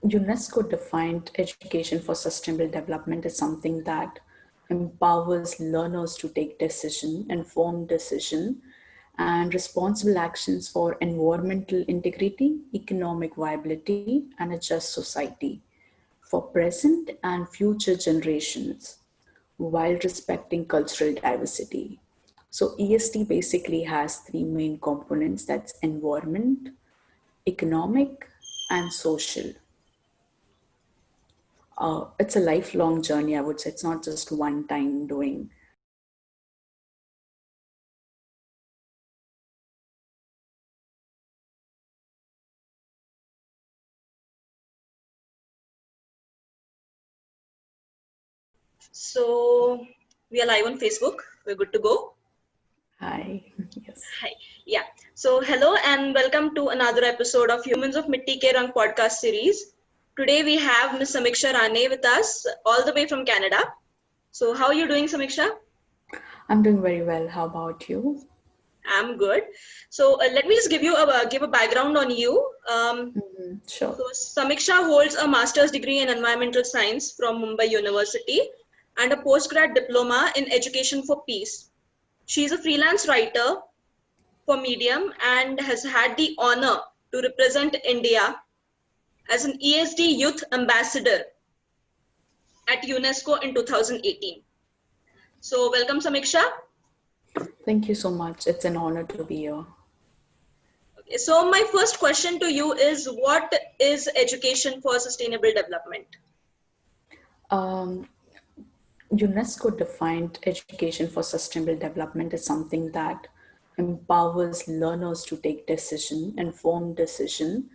UNESCO defined education for sustainable development as something that empowers learners to take informed decision, and responsible actions for environmental integrity, economic viability, and a just society for present and future generations while respecting cultural diversity. So ESD basically has three main components, that's environment, economic, and social. It's a lifelong journey, I would say. It's not just one time doing. So we are live on Facebook. We're good to go. Hi. Yes. Hi. Yeah. So hello and welcome to another episode of Humans of Mitti Ke Rang podcast series. Today we have Miss Samiksha Rane with us all the way from Canada. So how are you doing, Samiksha? I'm doing very well. How about you? I'm good. So let me just give a background on you. Sure. So Samiksha holds a master's degree in environmental science from Mumbai University and a postgrad diploma in education for peace. She is a freelance writer for Medium and has had the honor to represent India as an ESD Youth Ambassador at UNESCO in 2018. So welcome, Samiksha. Thank you so much. It's an honor to be here. Okay, so my first question to you is, what is education for sustainable development? Um, UNESCO defined education for sustainable development as something that empowers learners to take informed decision,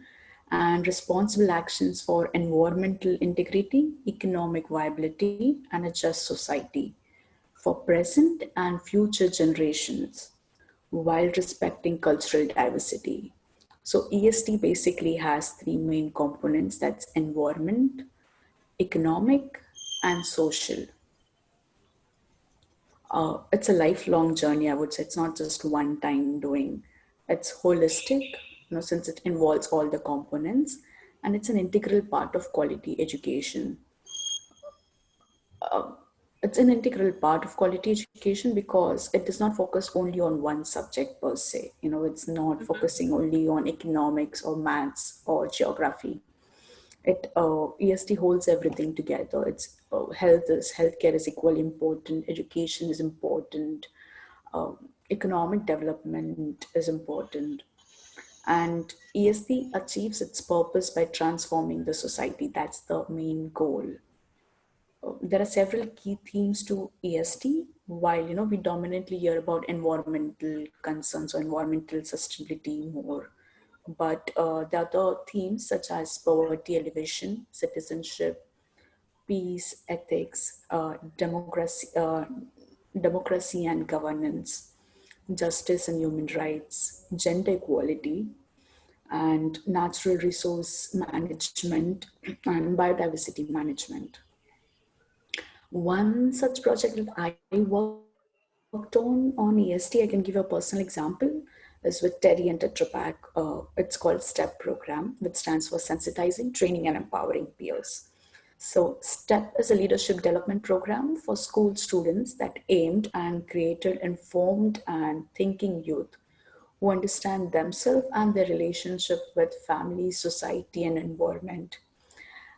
and responsible actions for environmental integrity, economic viability, and a just society for present and future generations while respecting cultural diversity. So ESD basically has three main components, that's environment, economic, and social. It's a lifelong journey, I would say. It's not just one time doing. It's holistic, since it involves all the components, and it's an integral part of quality education. It's an integral part of quality education because it does not focus only on one subject per se. It's not focusing only on economics or maths or geography. EST holds everything together. It's healthcare is equally important. Education is important. Economic development is important, and EST achieves its purpose by transforming the society. That's the main goal. There are several key themes to EST. While we dominantly hear about environmental concerns or environmental sustainability more, but there are other themes such as poverty elevation, citizenship, peace, ethics, democracy and governance, justice and human rights, gender equality, and natural resource management and biodiversity management. One such project that I worked on EST, I can give a personal example, is with Terry and Tetra Pak. It's called STEP program, which stands for Sensitizing, Training, and Empowering Peers. So STEP is a leadership development program for school students that aimed and created informed and thinking youth who understand themselves and their relationship with family, society, and environment,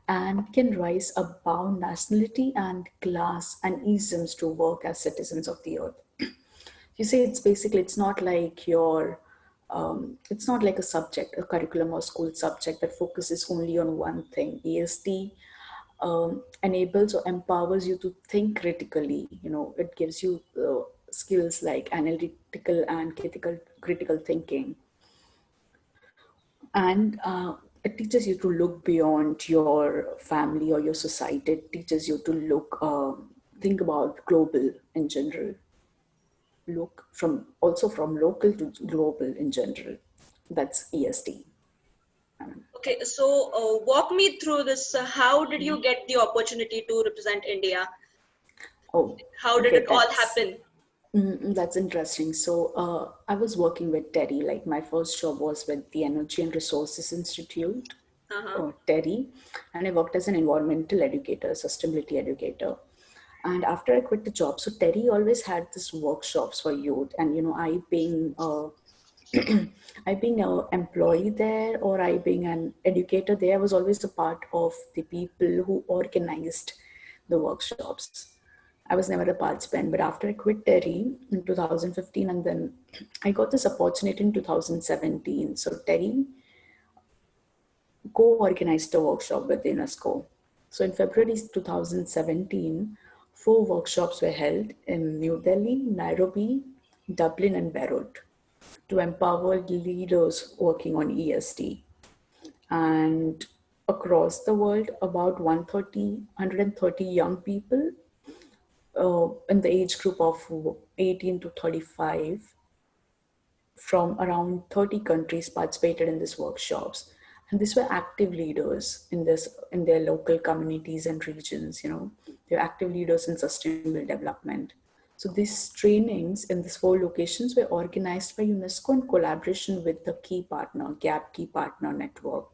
and can rise above nationality and class and isms to work as citizens of the earth. You see, it's not like it's not like a subject, a curriculum or school subject that focuses only on one thing. ESD enables or empowers you to think critically. It gives you skills like analytical and critical thinking, and it teaches you to look beyond your family or your society. It teaches you to think about global in general, look from local to global in general. That's ESD. Okay, so walk me through this. How did you get the opportunity to represent India? Oh, How did okay, it all happen? that's interesting. So I was working with Terry. Like, my first job was with the Energy and Resources Institute. Uh-huh. Terry, and I worked as an environmental educator, sustainability educator. And after I quit the job, so Terry always had this workshops for youth, and I being I being an employee there, or I being an educator there, was always a part of the people who organized the workshops. I was never a participant, but after I quit Terry in 2015, and then I got this opportunity in 2017. So Terry co-organized a workshop with UNESCO. So in February 2017, four workshops were held in New Delhi, Nairobi, Dublin, and Beirut to empower leaders working on ESD. And across the world, about 130 young people in the age group of 18 to 35 from around 30 countries participated in these workshops, and these were active leaders in their local communities and regions. They're active leaders in sustainable development. So these trainings in these four locations were organized by UNESCO in collaboration with the key partner gap key partner network,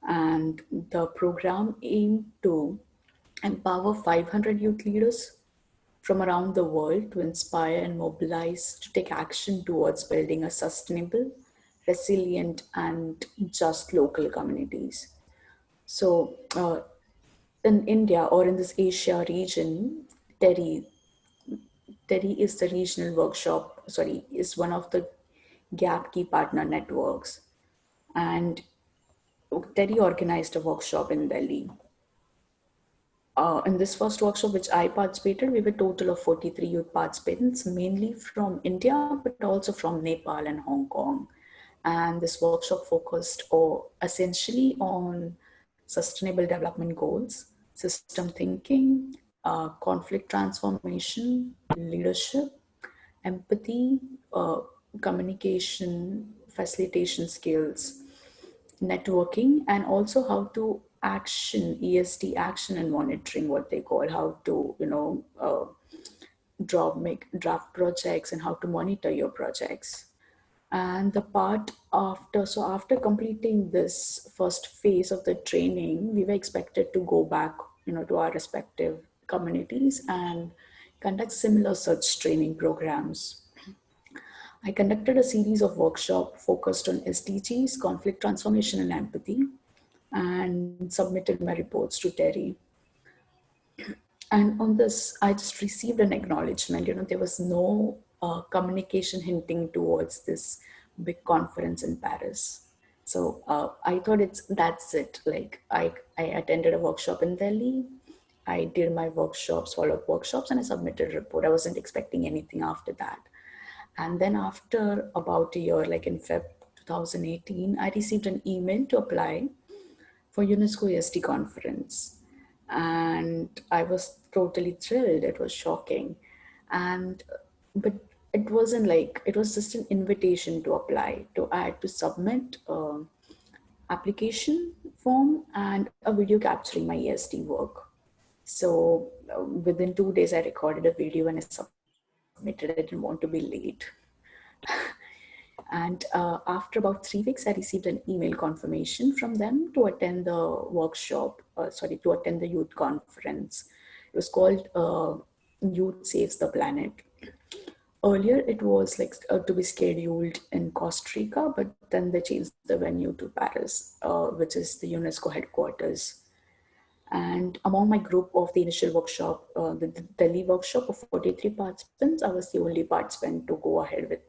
and the program aimed to empower 500 youth leaders from around the world to inspire and mobilize to take action towards building a sustainable, resilient, and just local communities. So, in India or in this Asia region, TERI, TERI is the regional workshop, sorry, is one of the GAP key partner networks. And TERI organized a workshop in Delhi. In this first workshop, which I participated, we were a total of 43 youth participants, mainly from India, but also from Nepal and Hong Kong. And this workshop focused essentially on sustainable development goals, system thinking, conflict transformation, leadership, empathy, uh, communication, facilitation skills, networking, and also how to action ESD action and monitoring, what they call, how to make draft projects and how to monitor your projects. And the part after, so after completing this first phase of the training, we were expected to go back to our respective communities and conduct similar such training programs. I conducted a series of workshops focused on SDGs, conflict transformation, and empathy, and submitted my reports to Terry. And on this, I just received an acknowledgement. There was no communication hinting towards this big conference in Paris. So I thought that's it. Like I attended a workshop in Delhi. I did my workshops, follow-up workshops, and I submitted a report. I wasn't expecting anything after that. And then after about a year, like in Feb 2018, I received an email to apply for UNESCO EST conference. And I was totally thrilled. It was shocking. And but it wasn't like, it was just an invitation to apply. To I had to submit application form and a video capturing my EST work. So within 2 days, I recorded a video and I submitted. I didn't want to be late. And after about 3 weeks, I received an email confirmation from them to attend the workshop, to attend the youth conference. It was called Youth Saves the Planet. Earlier, it was like to be scheduled in Costa Rica, but then they changed the venue to Paris, which is the UNESCO headquarters. And among my group of the initial workshop, the Delhi workshop of 43 participants, I was the only participant to go ahead with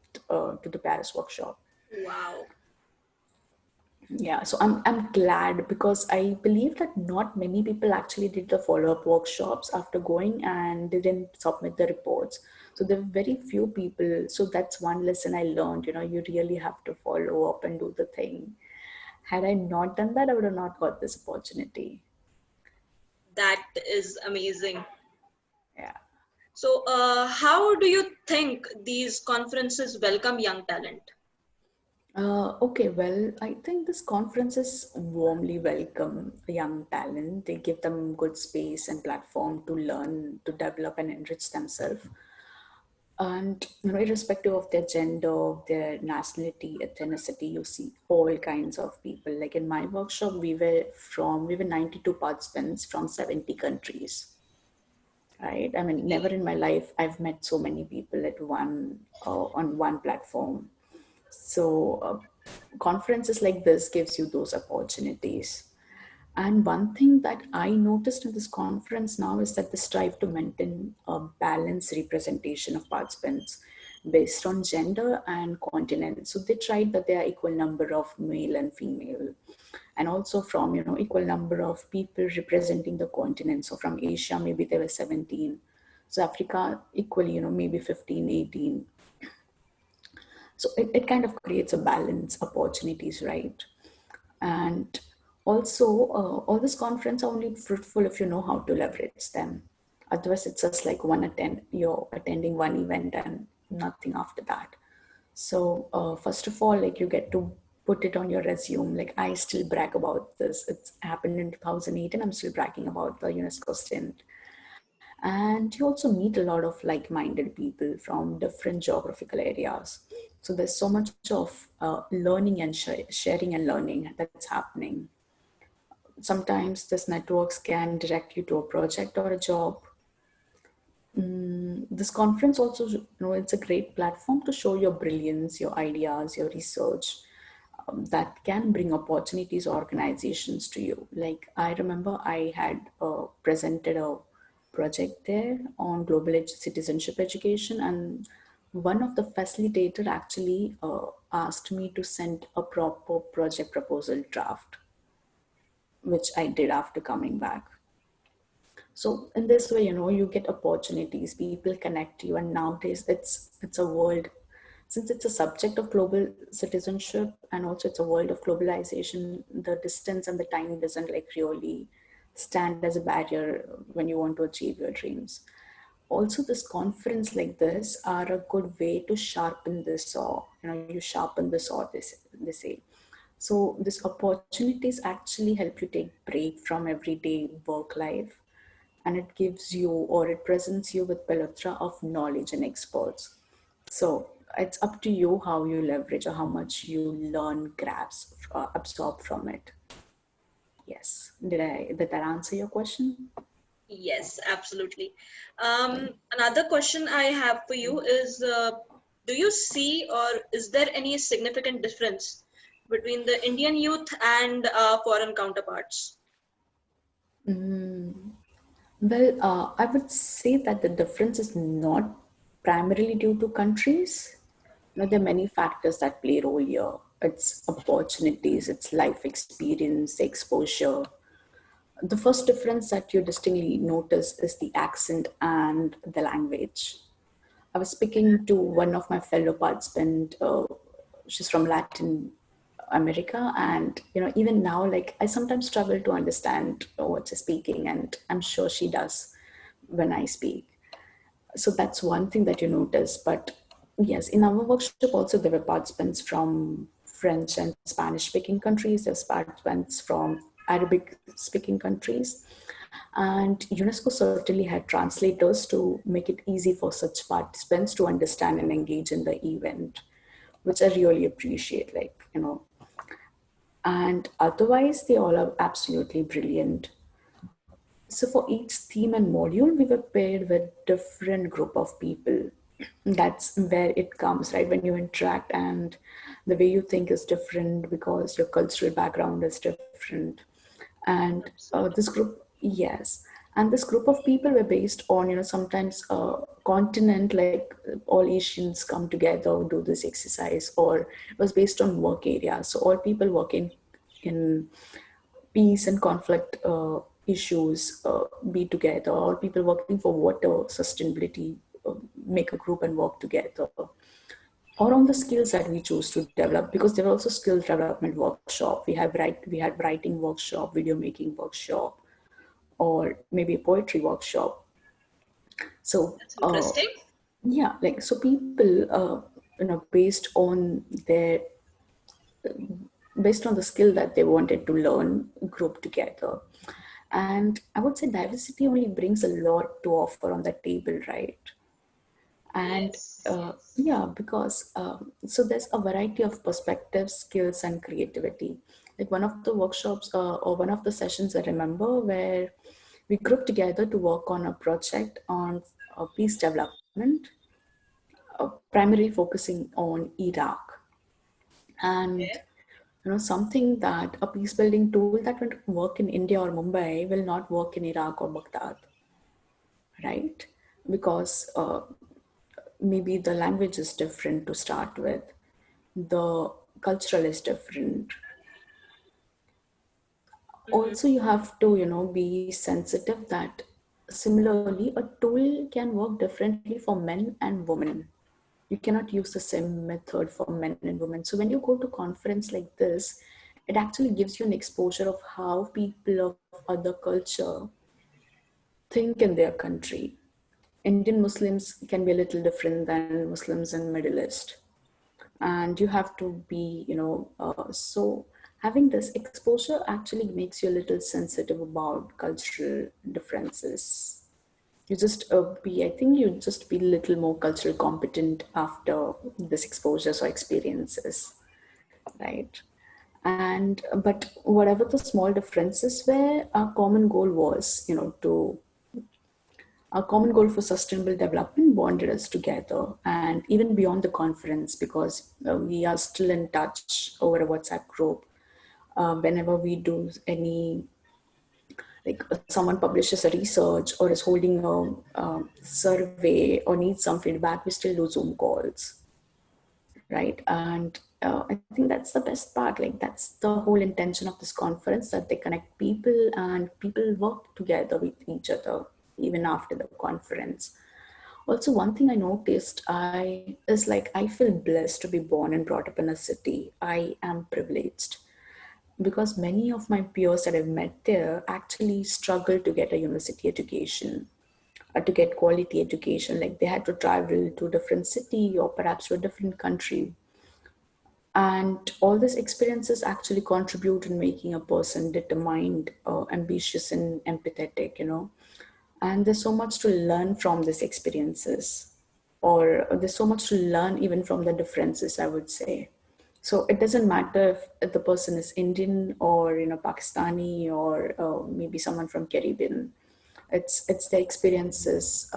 to the Paris workshop. Wow. Yeah, so I'm glad, because I believe that not many people actually did the follow-up workshops after going and didn't submit the reports. So there were very few people. So that's one lesson I learned. You really have to follow up and do the thing. Had I not done that, I would have not got this opportunity. That is amazing. Yeah. So, how do you think these conferences welcome young talent? Okay, well, I think this conferences warmly welcome young talent. They give them good space and platform to learn, to develop, and enrich themselves. And irrespective of their gender, their nationality, ethnicity, you see all kinds of people. Like in my workshop, we were 92 participants from 70 countries, right? I mean, never in my life I've met so many people at one on one platform. So conferences like this gives you those opportunities. And one thing that I noticed in this conference now is that they strive to maintain a balanced representation of participants based on gender and continent. So they tried that there are equal number of male and female, and also from equal number of people representing the continent. So from Asia, maybe there were 17. So Africa equally, maybe 15, 18. So it kind of creates a balance opportunities, right? And also all this conference are only fruitful if you know how to leverage them. Otherwise it's just like you're attending one event and nothing after that. So first of all, like, you get to put it on your resume. Like, I still brag about this. It's happened in 2008 and I'm still bragging about the UNESCO stint. And you also meet a lot of like-minded people from different geographical areas. So there's so much of learning and sharing and learning that's happening. Sometimes this networks can direct you to a project or a job. This conference also, it's a great platform to show your brilliance, your ideas, your research, that can bring opportunities or organizations to you. Like, I remember I had presented a project there on citizenship education, and one of the facilitator actually asked me to send a proper project proposal draft, which I did after coming back. So in this way, you get opportunities, people connect you, and nowadays it's a world, since it's a subject of global citizenship, and also it's a world of globalization. The distance and the time doesn't like really stand as a barrier when you want to achieve your dreams. Also, this conference like this are a good way to sharpen the saw. You sharpen the saw, they say. So these opportunities actually help you take break from everyday work life, and it gives you, or it presents you with plethora of knowledge and experts. So it's up to you how you leverage or how much you learn, grasp, absorb from it. Yes. Did that answer your question? Yes, absolutely. Another question I have for you is, do you see or is there any significant difference between the Indian youth and foreign counterparts? Well, I would say that the difference is not primarily due to countries. There are many factors that play a role here. It's opportunities, it's life experience, exposure. The first difference that you distinctly notice is the accent and the language. I was speaking to one of my fellow participants. She's from Latin America, and even now, like, I sometimes struggle to understand what she's speaking, and I'm sure she does when I speak. So that's one thing that you notice. But yes, in our workshop also there were participants from French and Spanish speaking countries. There's participants from Arabic speaking countries, and UNESCO certainly had translators to make it easy for such participants to understand and engage in the event, which I really appreciate. And otherwise, they all are absolutely brilliant. So for each theme and module, we were paired with different group of people. That's where it comes, right? When you interact and the way you think is different because your cultural background is different. And this Absolutely. group, yes, and this group of people were based on, sometimes continent, like all Asians come together, do this exercise, or it was based on work areas. So all people work in peace and conflict issues be together, or people working for water sustainability make a group and work together, or on the skills that we choose to develop, because there are also skill development workshop. We had writing workshop, video making workshop, or maybe a poetry workshop. So That's interesting. yeah, like, so people based on the skill that they wanted to learn, group together. And I would say diversity only brings a lot to offer on the table, right? And Yes. yeah, because so there's a variety of perspectives, skills, and creativity. Like one of the workshops or one of the sessions I remember where we grouped together to work on a project on peace development, primarily focusing on Iraq. And Okay. something that a peace building tool that would work in India or Mumbai will not work in Iraq or Baghdad, right? Because maybe the language is different to start with, the cultural is different. Mm-hmm. Also, you have to be sensitive that similarly a tool can work differently for men and women. You cannot use the same method for men and women. So when you go to conference like this, it actually gives you an exposure of how people of other culture think in their country. Indian Muslims can be a little different than Muslims in Middle East, and you have to be, so having this exposure actually makes you a little sensitive about cultural differences. You just be, I think you just be a little more cultural competent after this exposures or experiences, right? And but whatever the small differences were, our common goal was, to our common goal for sustainable development bonded us together, and even beyond the conference, because we are still in touch over a WhatsApp group. Whenever we do any, like someone publishes a research or is holding a survey or needs some feedback, we still do Zoom calls, right? And I think that's the best part. Like that's the whole intention of this conference, that they connect people and people work together with each other even after the conference. Also, one thing I noticed I is like I feel blessed to be born and brought up in a city. I am privileged because many of my peers that I've met there actually struggle to get a university education, to get quality education. Like they had to travel to a different city or perhaps to a different country. And all these experiences actually contribute in making a person determined, ambitious, and empathetic, And there's so much to learn from these experiences, or there's so much to learn even from the differences, I would say. So it doesn't matter if the person is Indian or Pakistani or maybe someone from Caribbean. It's the experiences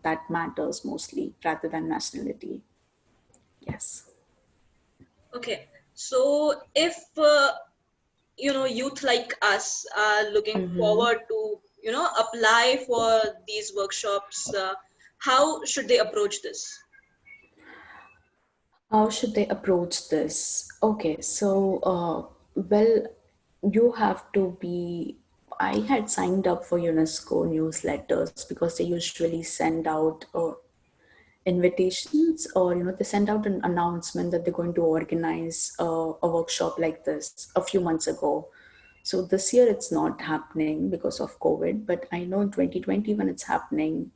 that matters mostly rather than nationality. Yes. Okay. So if youth like us are looking Mm-hmm. forward to apply for these workshops, how should they approach this? How should they approach this? Okay, so well, you have to be. I had signed up for UNESCO newsletters because they usually send out invitations, or they send out an announcement that they're going to organize a workshop like this a few months ago. So this year it's not happening because of COVID, but I know in 2020 when it's happening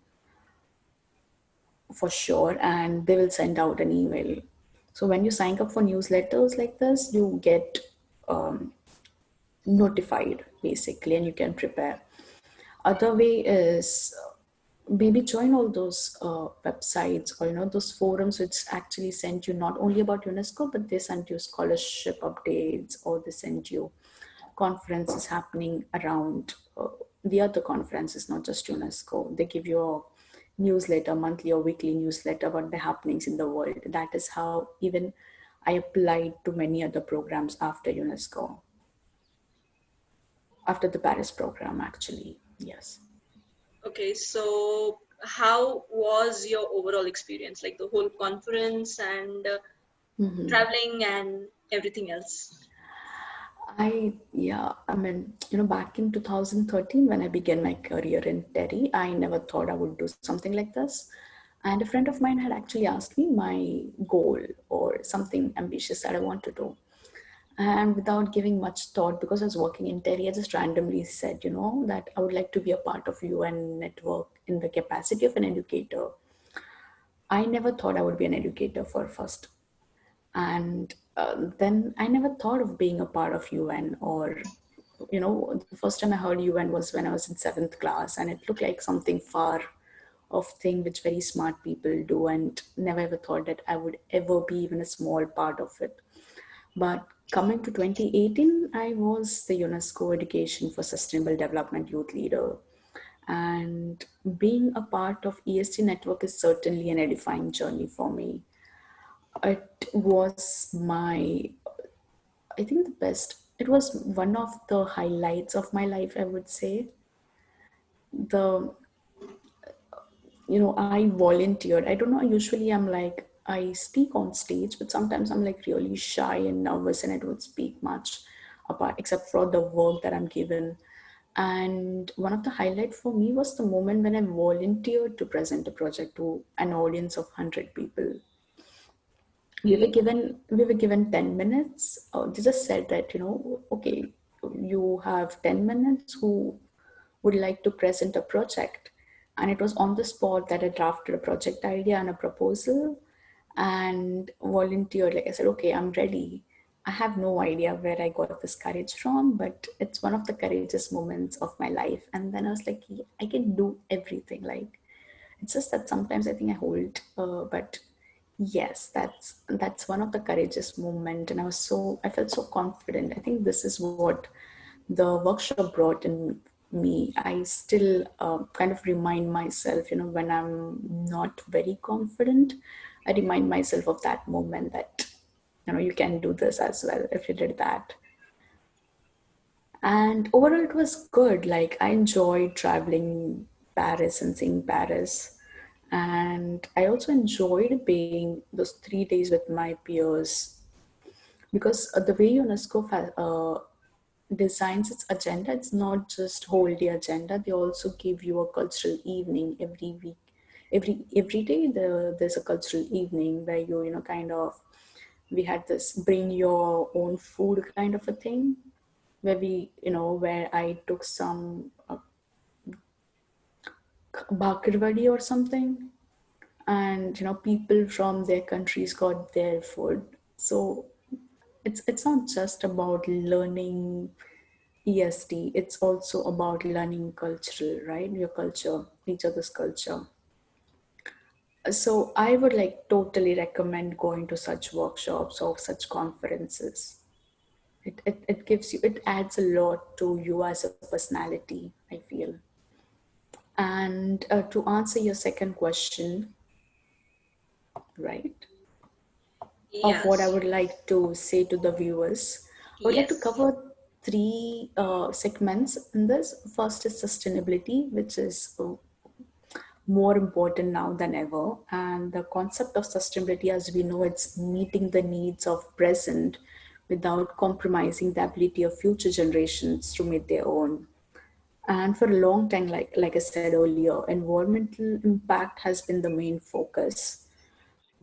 for sure, and they will send out an email. So when you sign up for newsletters like this, you get um, notified basically, and you can prepare. Other way is maybe join all those websites, or those forums which actually send you not only about UNESCO, but they send you scholarship updates, or they send you conferences happening around the other conferences, not just UNESCO. They give you a newsletter, monthly or weekly newsletter about the happenings in the world. That is how even I applied to many other programs after UNESCO, after the Paris program, actually. Yes. Okay, so how was your overall experience, like the whole conference and traveling and everything else? Yeah, I mean, back in 2013, when I began my career in Terry, I never thought I would do something like this. And a friend of mine had actually asked me my goal or something ambitious that I want to do. And without giving much thought, because I was working in Terry, I just randomly said, that I would like to be a part of UN network in the capacity of an educator. I never thought I would be an educator for first. And then I never thought of being a part of UN, or the first time I heard UN was when I was in seventh class, and it looked like something far of thing which very smart people do, and never ever thought that I would ever be even a small part of it. But coming to 2018, I was the UNESCO Education for Sustainable Development Youth Leader. And being a part of ESG network is certainly an edifying journey for me. It was I think the best, it was one of the highlights of my life, I would say. The, I volunteered. I don't know, usually I'm like, I speak on stage, but sometimes I'm like really shy and nervous and I don't speak much apart except for the work that I'm given. And one of the highlight for me was the moment when I volunteered to present a project to an audience of 100 people. Okay. We were given 10 minutes. They just said that, okay, you have 10 minutes. Who would like to present a project? And it was on the spot that I drafted a project idea and a proposal and volunteered. Like I said, okay, I'm ready. I have no idea where I got this courage from, but it's one of the courageous moments of my life. And then I was like, yeah, I can do everything. Like, it's just that sometimes I think I hold, but yes, that's one of the courageous moment, and I felt so confident. I think this is what the workshop brought in me. I still kind of remind myself, when I'm not very confident, I remind myself of that moment that you can do this as well if you did that. And overall, it was good. Like, I enjoyed traveling Paris and seeing Paris. And I also enjoyed being those 3 days with my peers because the way UNESCO designs its agenda, it's not just whole day agenda. They also give you a cultural evening every week. Every day there's a cultural evening where kind of, we had this bring your own food kind of a thing where where I took some bakarwadi or something, and people from their countries got their food. So it's not just about learning EST, it's also about learning cultural, right? Your culture, each other's culture. So I would like totally recommend going to such workshops or such conferences. It gives you, it adds a lot to you as a personality, I feel. And to answer your second question, right, of what I Yes. would like to say to the viewers, I would like to Yes. cover three segments in this. First is sustainability, which is more important now than ever. And the concept of sustainability, as we know, it's meeting the needs of present without compromising the ability of future generations to meet their own. And for a long time, like I said earlier, environmental impact has been the main focus.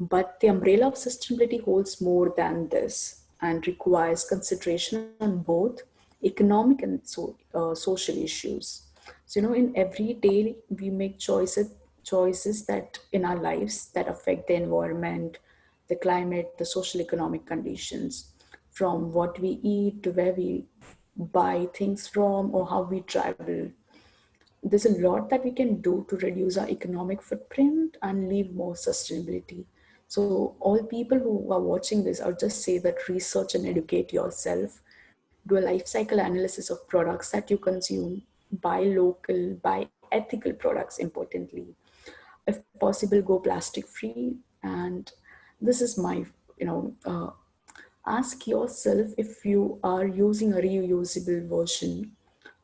But the umbrella of sustainability holds more than this and requires consideration on both economic and social issues. So, in every day we make choices that in our lives that affect the environment, the climate, the social economic conditions, from what we eat to where we buy things from or how we travel. There's a lot that we can do to reduce our economic footprint and leave more sustainability. So all people who are watching this, I would just say that research and educate yourself. Do a life cycle analysis of products that you consume. Buy local, buy ethical products, importantly. If possible, go plastic free. And this is my, you know, ask yourself if you are using a reusable version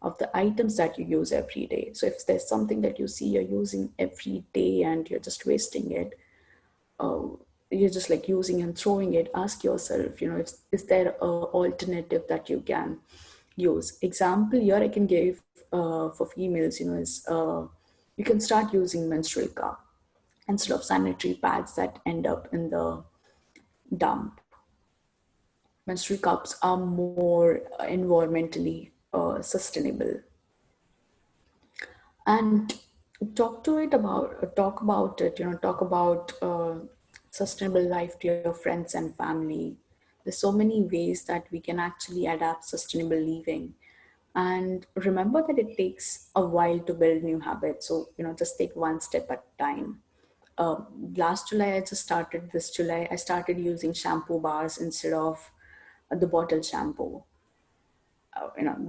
of the items that you use every day. So if there's something that you see you're using every day and you're just wasting it, uh, you're just like using and throwing it, ask yourself, if, is there a alternative that you can use? Example here I can give for females, is you can start using menstrual cup instead of sanitary pads that end up in the dump. Menstrual cups are more environmentally sustainable. And talk about it, talk about sustainable life to your friends and family. There's so many ways that we can actually adapt sustainable living. And remember that it takes a while to build new habits. So, just take one step at a time. Uh, Last July, I just started this July, I started using shampoo bars instead of the bottle shampoo.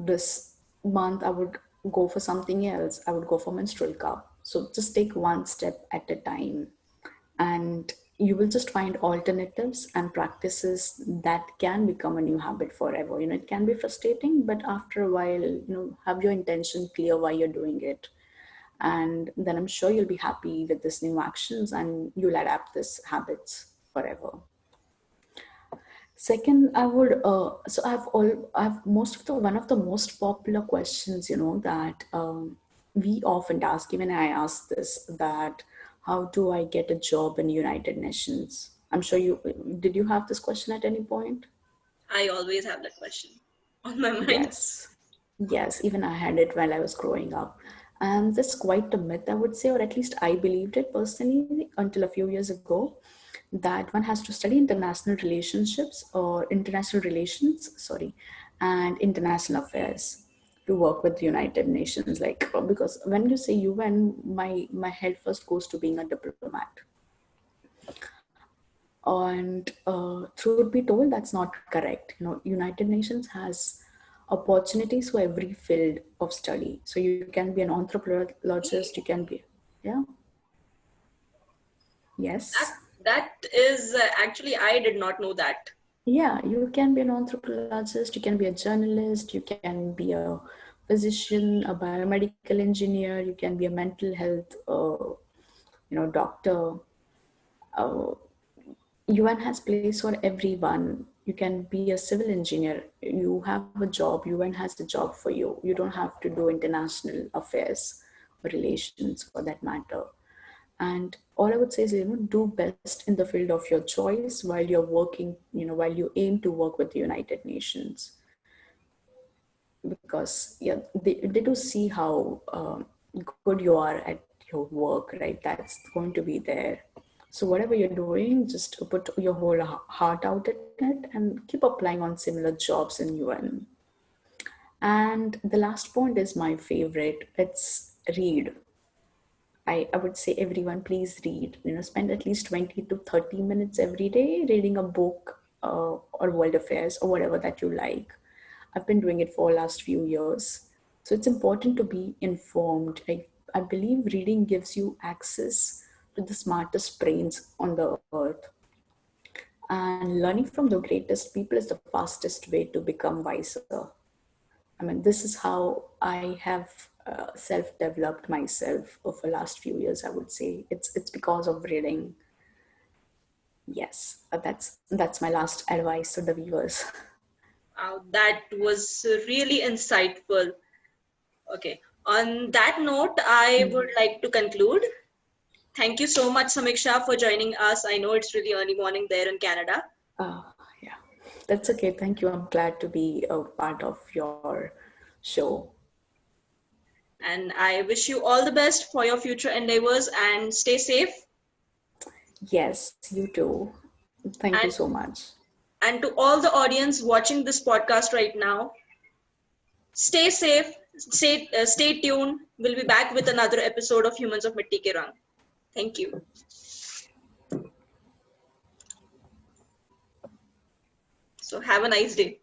This month I would go for something else. I would go for menstrual cup. So just take one step at a time, and you will just find alternatives and practices that can become a new habit forever. It can be frustrating, but after a while, have your intention clear why you're doing it, and then I'm sure you'll be happy with this new actions and you'll adapt this habits forever. Second, I would so I've most of the one of the most popular questions, that we often ask. Even I ask this, that how do I get a job in United Nations? I'm sure you did. You have this question at any point? I always have that question on my mind. Yes. Yes, even I had it while I was growing up. And that's quite a myth, I would say, or at least I believed it personally until a few years ago, that one has to study international relations, sorry, and international affairs to work with the United Nations. Like, because when you say UN, my head first goes to being a diplomat. And truth be told, that's not correct. United Nations has opportunities for every field of study. So you can be an anthropologist, you can be, yeah, That yes. that is actually I did not know that. Yeah, you can be an anthropologist, you can be a journalist, you can be a physician, a biomedical engineer, you can be a mental health doctor. uh, UN has place for everyone. You can be a civil engineer. You have a job. UN has a job for you. You don't have to do international affairs or relations for that matter. And all I would say is, do best in the field of your choice while you're working, while you aim to work with the United Nations. Because, yeah, they do see how good you are at your work, right? That's going to be there. So whatever you're doing, just put your whole heart out in it and keep applying on similar jobs in UN. And the last point is my favorite. It's read. I would say everyone, please read. Spend at least 20 to 30 minutes every day reading a book or world affairs or whatever that you like. I've been doing it for the last few years. So it's important to be informed. I believe reading gives you access to the smartest brains on the earth. And learning from the greatest people is the fastest way to become wiser. I mean, this is how I have self-developed myself over the last few years. I would say it's because of reading. Yes, that's my last advice to the viewers. That was really insightful. Okay. On that note, I would like to conclude. Thank you so much, Samiksha, for joining us. I know it's really early morning there in Canada. Uh, yeah, that's okay. Thank you. I'm glad to be a part of your show. And I wish you all the best for your future endeavors and stay safe. Yes, you too. Thank you And so much. and to all the audience watching this podcast right now, stay safe, stay tuned. We'll be back with another episode of Humans of Mitti Ke Rang. Thank you. So have a nice day.